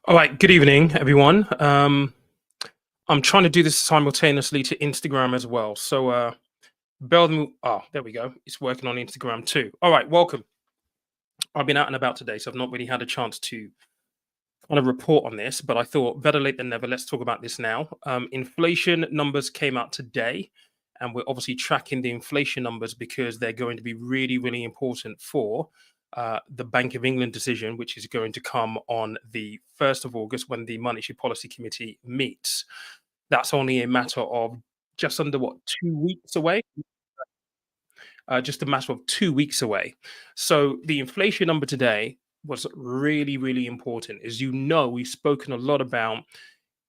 All right, good evening, everyone. I'm trying to do this simultaneously to Instagram as well. So, there we go. It's working on Instagram too. All right, welcome. I've been out and about today, so I've not really had a chance to kind of report on this, but I thought better late than never. Let's talk about this now. Inflation numbers came out today, and we're obviously tracking the inflation numbers because they're going to be really, really important for the Bank of England decision, which is going to come on the 1st of August when the Monetary Policy Committee meets. That's only a matter of just under 2 weeks away. Just a matter of 2 weeks away. So the inflation number today was really, really important. As you know, we've spoken a lot about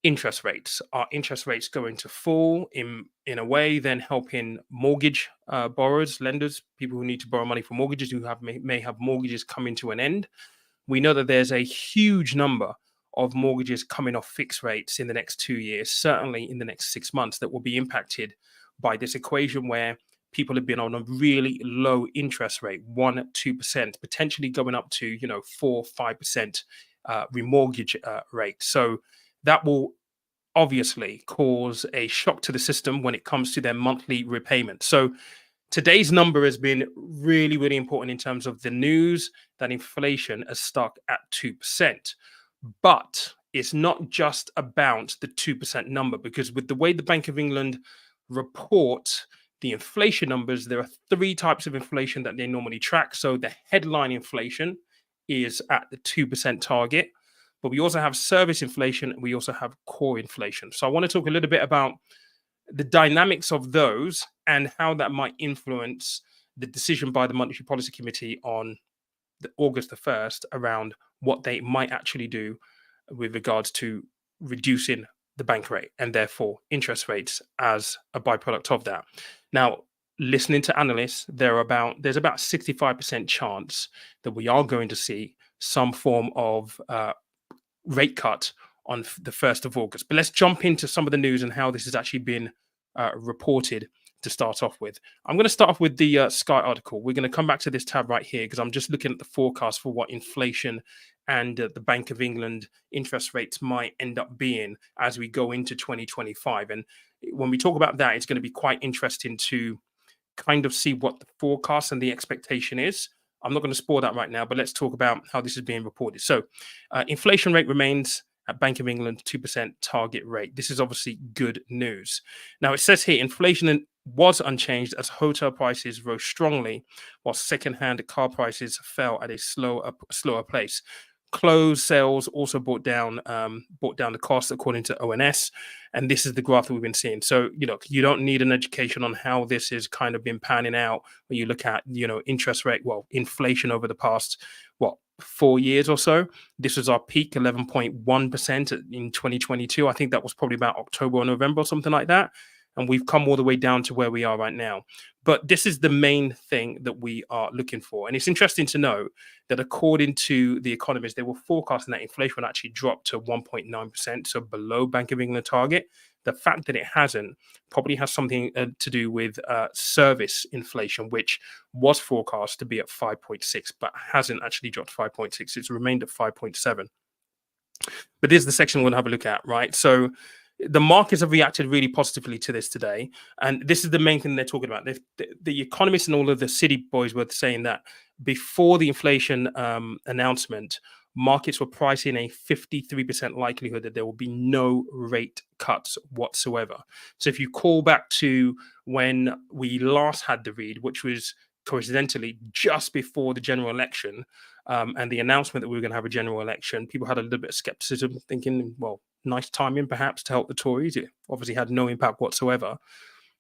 interest rates. Are interest rates going to fall in a way, then helping mortgage borrowers, lenders, people who need to borrow money for mortgages, who may have mortgages coming to an end? We know that there's a huge number of mortgages coming off fixed rates in the next 2 years, certainly in the next 6 months, that will be impacted by this equation where people have been on a really low interest rate, 1, 2%, potentially going up to 4, 5% remortgage rate. So that will obviously cause a shock to the system when it comes to their monthly repayment. So today's number has been really, really important in terms of the news that inflation has stuck at 2%. But it's not just about the 2% number, because with the way the Bank of England report the inflation numbers, there are three types of inflation that they normally track. So the headline inflation is at the 2% target, but we also have service inflation and we also have core inflation. So I want to talk a little bit about the dynamics of those and how that might influence the decision by the Monetary Policy Committee on August the 1st around what they might actually do with regards to reducing the bank rate and therefore interest rates as a byproduct of that. Now, listening to analysts, there's about 65% chance that we are going to see some form of rate cut on the 1st of August. But let's jump into some of the news and how this has actually been reported to start off with. I'm going to start off with the Sky article. We're going to come back to this tab right here because I'm just looking at the forecast for what inflation and the Bank of England interest rates might end up being as we go into 2025. And when we talk about that, it's going to be quite interesting to kind of see what the forecast and the expectation is. I'm not going to spoil that right now, but let's talk about how this is being reported. So, inflation rate remains at Bank of England 2% target rate. This is obviously good news. Now, it says here inflation was unchanged as hotel prices rose strongly, while second-hand car prices fell at a slower pace. Clothes sales also brought down the cost according to ONS, and this is the graph that we've been seeing. So you don't need an education on how this has kind of been panning out when you look at interest rate, inflation over the past 4 years or so. This was our peak, 11.1% in 2022. I think that was probably about October or November or something like that. And we've come all the way down to where we are right now. But this is the main thing that we are looking for. And it's interesting to know that according to the economists, they were forecasting that inflation would actually drop to 1.9%, so below Bank of England target. The fact that it hasn't probably has something to do with service inflation, which was forecast to be at 5.6, but hasn't actually dropped 5.6. It's remained at 5.7. But this is the section we're going to have a look at, right? So the markets have reacted really positively to this today. And this is the main thing they're talking about. The economists and all of the city boys were saying that before the inflation announcement, markets were pricing a 53% likelihood that there will be no rate cuts whatsoever. So if you call back to when we last had the read, which was coincidentally just before the general election, and the announcement that we were going to have a general election, people had a little bit of skepticism, thinking, well, nice timing perhaps to help the Tories. It obviously had no impact whatsoever.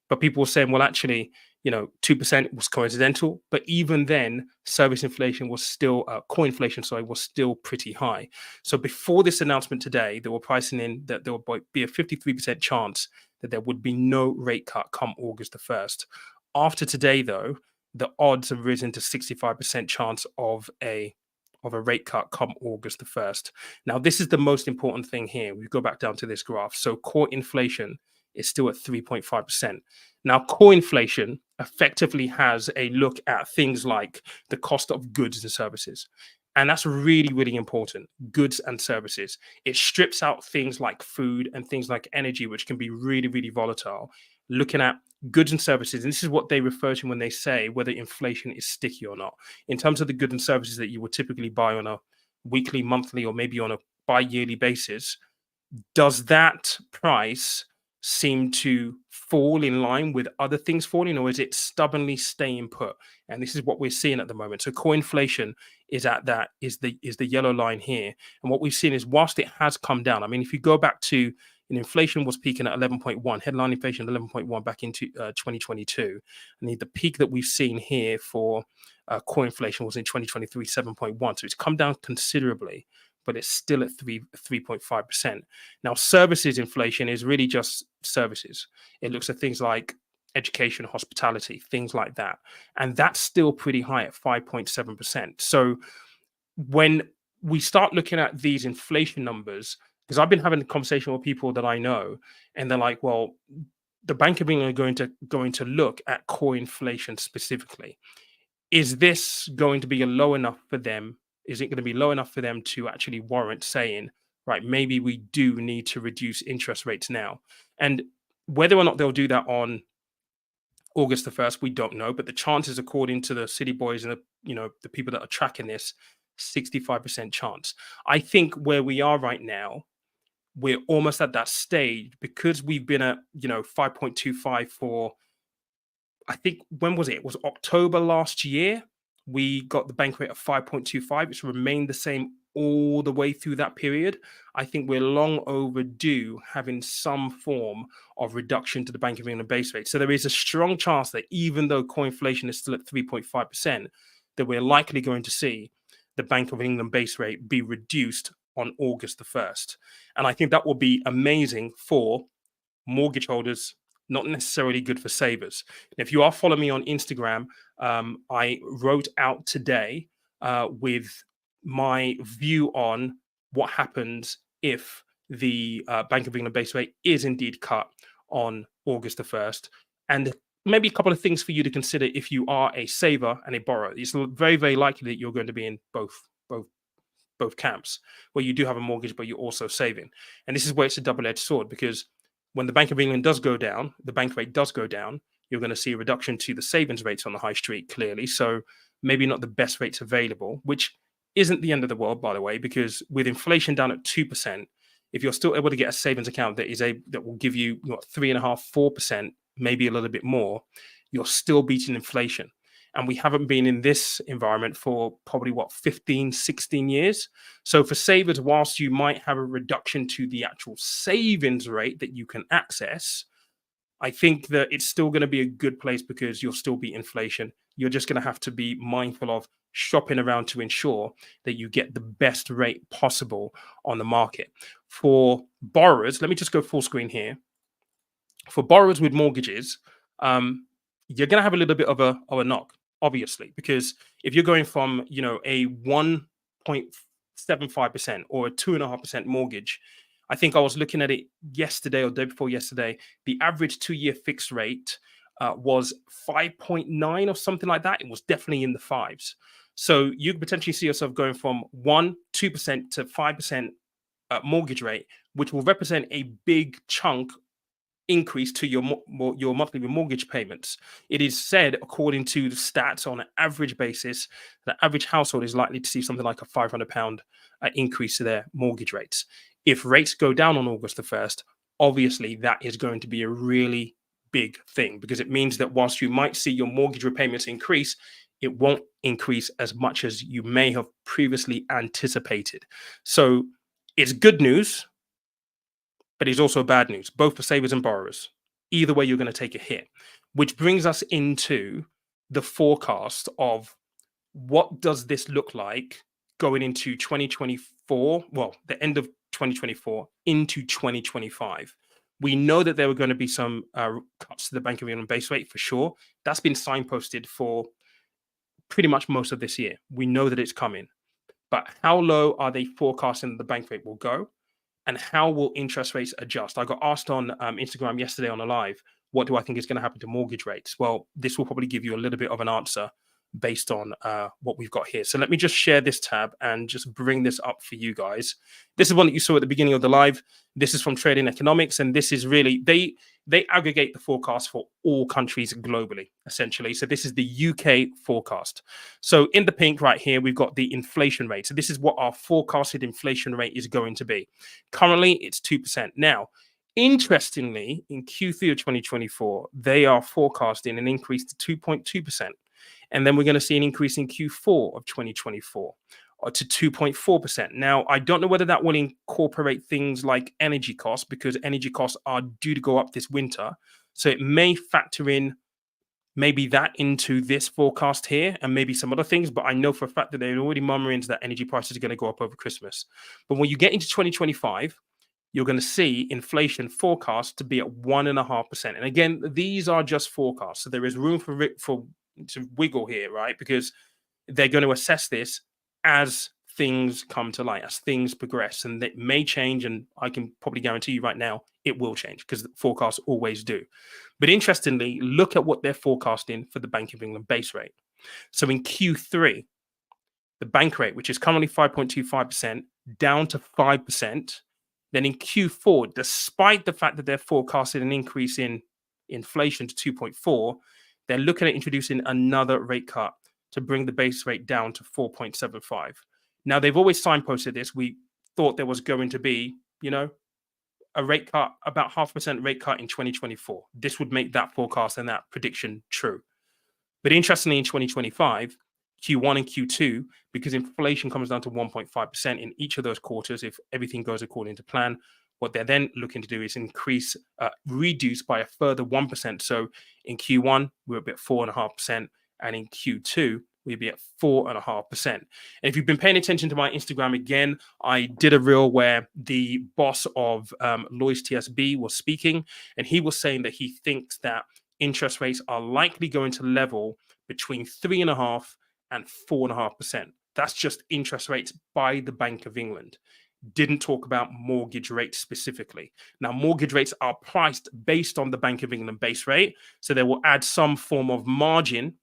But people were saying, well, actually, 2% was coincidental. But even then, service inflation was still, core inflation, sorry, was still pretty high. So before this announcement today, they were pricing in that there would be a 53% chance that there would be no rate cut come August the 1st. After today, though, the odds have risen to 65% chance of a rate cut come August the 1st. Now, this is the most important thing here. We go back down to this graph. So core inflation is still at 3.5%. Now, core inflation effectively has a look at things like the cost of goods and services. And that's really, really important. Goods and services. It strips out things like food and things like energy, which can be really, really volatile. Looking at goods and services, and this is what they refer to when they say whether inflation is sticky or not. In terms of the goods and services that you would typically buy on a weekly, monthly, or maybe on a bi-yearly basis, does that price seem to fall in line with other things falling, or is it stubbornly staying put? And this is what we're seeing at the moment. So core inflation is at that is the yellow line here. And what we've seen is whilst it has come down, I mean, if you go back to inflation was peaking at 11.1, headline inflation 11.1 back into 2022, and the peak that we've seen here for core inflation was in 2023 7.1. So it's come down considerably, but it's still at 3.5%. Now, services inflation is really just services. It looks at things like education, hospitality, things like that. And that's still pretty high at 5.7%. So when we start looking at these inflation numbers, because I've been having a conversation with people that I know, and they're like, well, the Bank of England are going to look at core inflation specifically. Is this going to be low enough for them? Is it going to be low enough for them to actually warrant saying, right, maybe we do need to reduce interest rates now? And whether or not they'll do that on August the 1st, we don't know. But the chances, according to the city boys and the people that are tracking this, 65% chance. I think where we are right now, we're almost at that stage because we've been at 5.25 for, I think, when was it? It was October last year. We got the bank rate of 5.25. It's remained the same all the way through that period. I think we're long overdue having some form of reduction to the Bank of England base rate. So there is a strong chance that even though core inflation is still at 3.5%, that we're likely going to see the Bank of England base rate be reduced on August the 1st. And I think that will be amazing for mortgage holders, not necessarily good for savers. And if you are following me on Instagram, I wrote out today with my view on what happens if the Bank of England base rate is indeed cut on August the 1st. And maybe a couple of things for you to consider if you are a saver and a borrower. It's very, very likely that you're going to be in both camps, where you do have a mortgage, but you're also saving. And this is where it's a double-edged sword, because when the Bank of England does go down, the bank rate does go down, you're going to see a reduction to the savings rates on the high street, clearly. So maybe not the best rates available, which isn't the end of the world, by the way, because with inflation down at 2%, if you're still able to get a savings account that will give you 3.5%, 4%, maybe a little bit more, you're still beating inflation. And we haven't been in this environment for probably 15, 16 years. So for savers, whilst you might have a reduction to the actual savings rate that you can access, I think that it's still going to be a good place because you'll still beat inflation. You're just going to have to be mindful of shopping around to ensure that you get the best rate possible on the market. For borrowers, let me just go full screen here. For borrowers with mortgages, you're going to have a little bit of a knock, obviously, because if you're going from a 1.75% or a 2.5% mortgage, I think I was looking at it yesterday or day before yesterday, the average 2-year fixed rate was 5.9 or something like that. It was definitely in the fives. So you could potentially see yourself going from 2% to 5% mortgage rate, which will represent a big chunk increase to your monthly mortgage payments. It is said, according to the stats, on an average basis, the average household is likely to see something like a £500 increase to their mortgage rates. If rates go down on August the 1st, obviously that is going to be a really big thing, because it means that whilst you might see your mortgage repayments increase, it won't increase as much as you may have previously anticipated. So it's good news, but it's also bad news, both for savers and borrowers. Either way, you're going to take a hit, which brings us into the forecast of what does this look like going into 2024, well, the end of 2024 into 2025. We know that there were going to be some cuts to the Bank of England base rate for sure. That's been signposted for pretty much most of this year. We know that it's coming. But how low are they forecasting the bank rate will go? And how will interest rates adjust? I got asked on Instagram yesterday on a live, what do I think is going to happen to mortgage rates? Well, this will probably give you a little bit of an answer. based on what we've got here. So let me just share this tab and just bring this up for you guys. This is one that you saw at the beginning of the live. This is from Trading Economics, and this is really they aggregate the forecast for all countries globally, essentially. So this is the UK forecast. So in the pink right here, we've got the inflation rate. So this is what our forecasted inflation rate is going to be. Currently, it's 2%. Now, interestingly, in Q3 of 2024, they are forecasting an increase to 2.2%. And then we're going to see an increase in Q4 of 2024 to 2.4%. Now, I don't know whether that will incorporate things like energy costs, because energy costs are due to go up this winter. So it may factor in maybe that into this forecast here and maybe some other things. But I know for a fact that they're already murmuring that energy prices are going to go up over Christmas. But when you get into 2025, you're going to see inflation forecast to be at 1.5%. And again, these are just forecasts. So there is room for to wiggle here, right? Because they're going to assess this as things come to light, as things progress, and it may change. And I can probably guarantee you right now, it will change, because the forecasts always do. But interestingly, look at what they're forecasting for the Bank of England base rate. So in Q3, the bank rate, which is currently 5.25%, down to 5%. Then in Q4, despite the fact that they're forecasting an increase in inflation to 2.4, they're looking at introducing another rate cut to bring the base rate down to 4.75. Now, they've always signposted this. We thought there was going to be, a rate cut, about 0.5% rate cut in 2024. This would make that forecast and that prediction true. But interestingly, in 2025, Q1 and Q2, because inflation comes down to 1.5% in each of those quarters, if everything goes according to plan, what they're then looking to do is reduce by a further 1%. So in Q1, we're at 4.5%, and in Q2, we'll be at 4.5%. And if you've been paying attention to my Instagram again, I did a reel where the boss of Lloyds TSB was speaking, and he was saying that he thinks that interest rates are likely going to level between 3.5% and 4.5%. That's just interest rates by the Bank of England. Didn't talk about mortgage rates specifically. Now, mortgage rates are priced based on the Bank of England base rate, so they will add some form of margin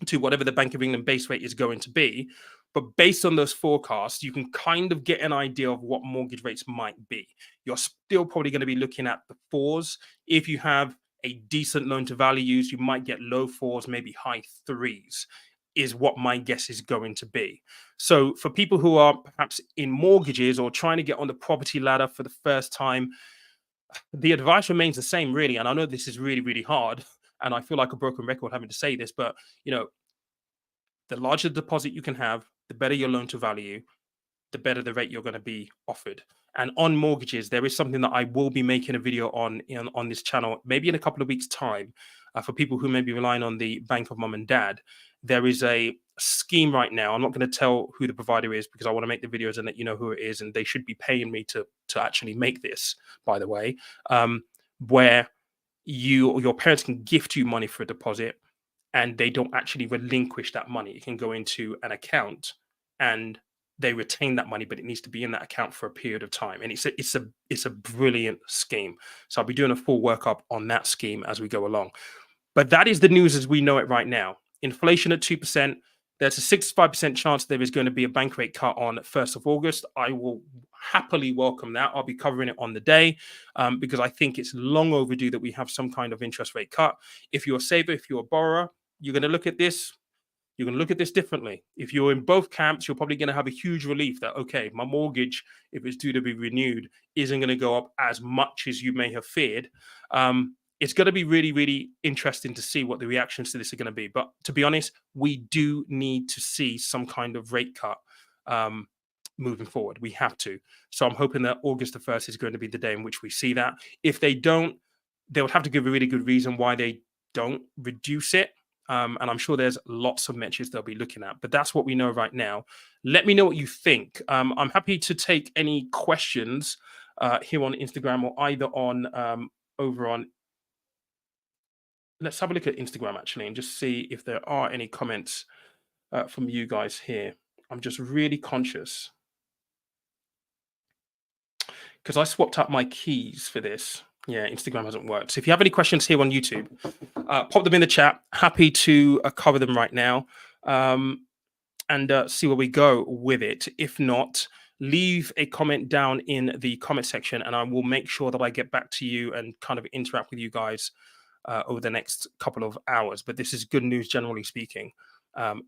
to whatever the Bank of England base rate is going to be. But based on those forecasts, you can kind of get an idea of what mortgage rates might be. You're still probably going to be looking at the fours. If you have a decent loan to values, you might get low fours, maybe high threes, is what my guess is going to be. So for people who are perhaps in mortgages or trying to get on the property ladder for the first time, the advice remains the same, really. And I know this is really, really hard, and I feel like a broken record having to say this, but the larger deposit you can have, the better your loan to value, the better the rate you're going to be offered. And on mortgages, there is something that I will be making a video on this channel, maybe in a couple of weeks' time, for people who may be relying on the bank of mum and dad. There is a scheme right now. I'm not going to tell who the provider is, because I want to make the videos and let you know who it is, and they should be paying me to actually make this, by the way, where your parents can gift you money for a deposit, and they don't actually relinquish that money. It can go into an account, and they retain that money, but it needs to be in that account for a period of time. And it's a brilliant scheme. So I'll be doing a full workup on that scheme as we go along. But that is the news as we know it right now. Inflation at 2%. There's a 65% chance there is going to be a bank rate cut on 1st of August. I will happily welcome that. I'll be covering it on the day, because I think it's long overdue that we have some kind of interest rate cut. If you're a saver, if you're a borrower, you're going to look at this. You're going to look at this differently. If you're in both camps, you're probably going to have a huge relief that, okay, my mortgage, if it's due to be renewed, isn't going to go up as much as you may have feared. It's going to be really, really interesting to see what the reactions to this are going to be. But to be honest, we do need to see some kind of rate cut moving forward. We have to. So I'm hoping that August the 1st is going to be the day in which we see that. If they don't, they would have to give a really good reason why they don't reduce it. And I'm sure there's lots of metrics they'll be looking at, but that's what we know right now. Let me know what you think. I'm happy to take any questions here on Instagram, or either on over on. Let's have a look at Instagram actually and just see if there are any comments from you guys here. I'm just really conscious because I swapped out my keys for this. Yeah, Instagram hasn't worked. So if you have any questions here on YouTube, pop them in the chat. Happy to cover them right now. um, and see where we go with it. If not, leave a comment down in the comment section, and I will make sure that I get back to you and kind of interact with you guys over the next couple of hours. But this is good news, generally speaking. Um,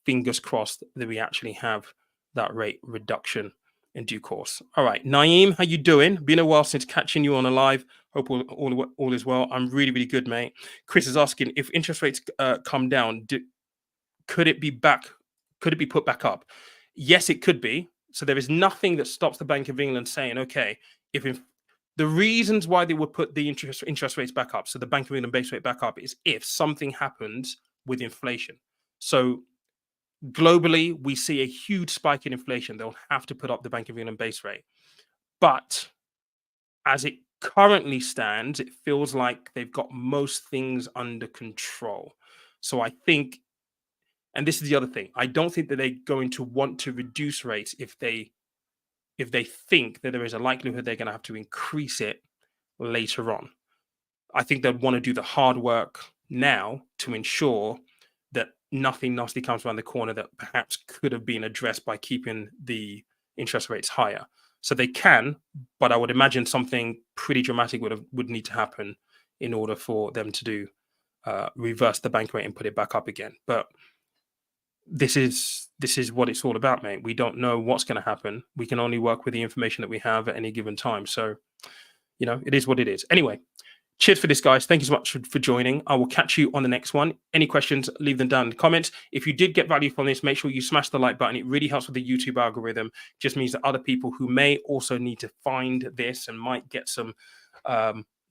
Fingers crossed that we actually have that rate reduction in due course. All right, Naeem, how you doing? Been a while since catching you on a live. Hope all is well. I'm really, really good, mate. Chris is asking if interest rates come down, could it be back? Could it be put back up? Yes, it could be. So there is nothing that stops the Bank of England saying, okay, the reasons why they would put the interest rates back up, so the Bank of England base rate back up, is if something happens with inflation. So globally, we see a huge spike in inflation. They'll have to put up the Bank of England base rate. But as it currently stands, it feels like they've got most things under control. So I think, and this is the other thing, I don't think that they're going to want to reduce rates if they think that there is a likelihood they're going to have to increase it later on. I think they'd want to do the hard work now to ensure that nothing nasty comes around the corner that perhaps could have been addressed by keeping the interest rates higher. So they can, but I would imagine something pretty dramatic would need to happen in order for them to do reverse the bank rate and put it back up again. But this is what it's all about, mate. We don't know what's going to happen. We can only work with the information that we have at any given time. So, it is what it is. Anyway, cheers for this, guys. Thank you so much for joining. I will catch you on the next one. Any questions, leave them down in the comments. If you did get value from this, make sure you smash the like button. It really helps with the YouTube algorithm. Just means that other people who may also need to find this and might get some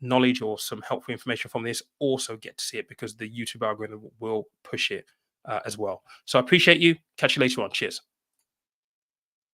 knowledge or some helpful information from this also get to see it, because the YouTube algorithm will push it as well. So I appreciate you. Catch you later on. Cheers.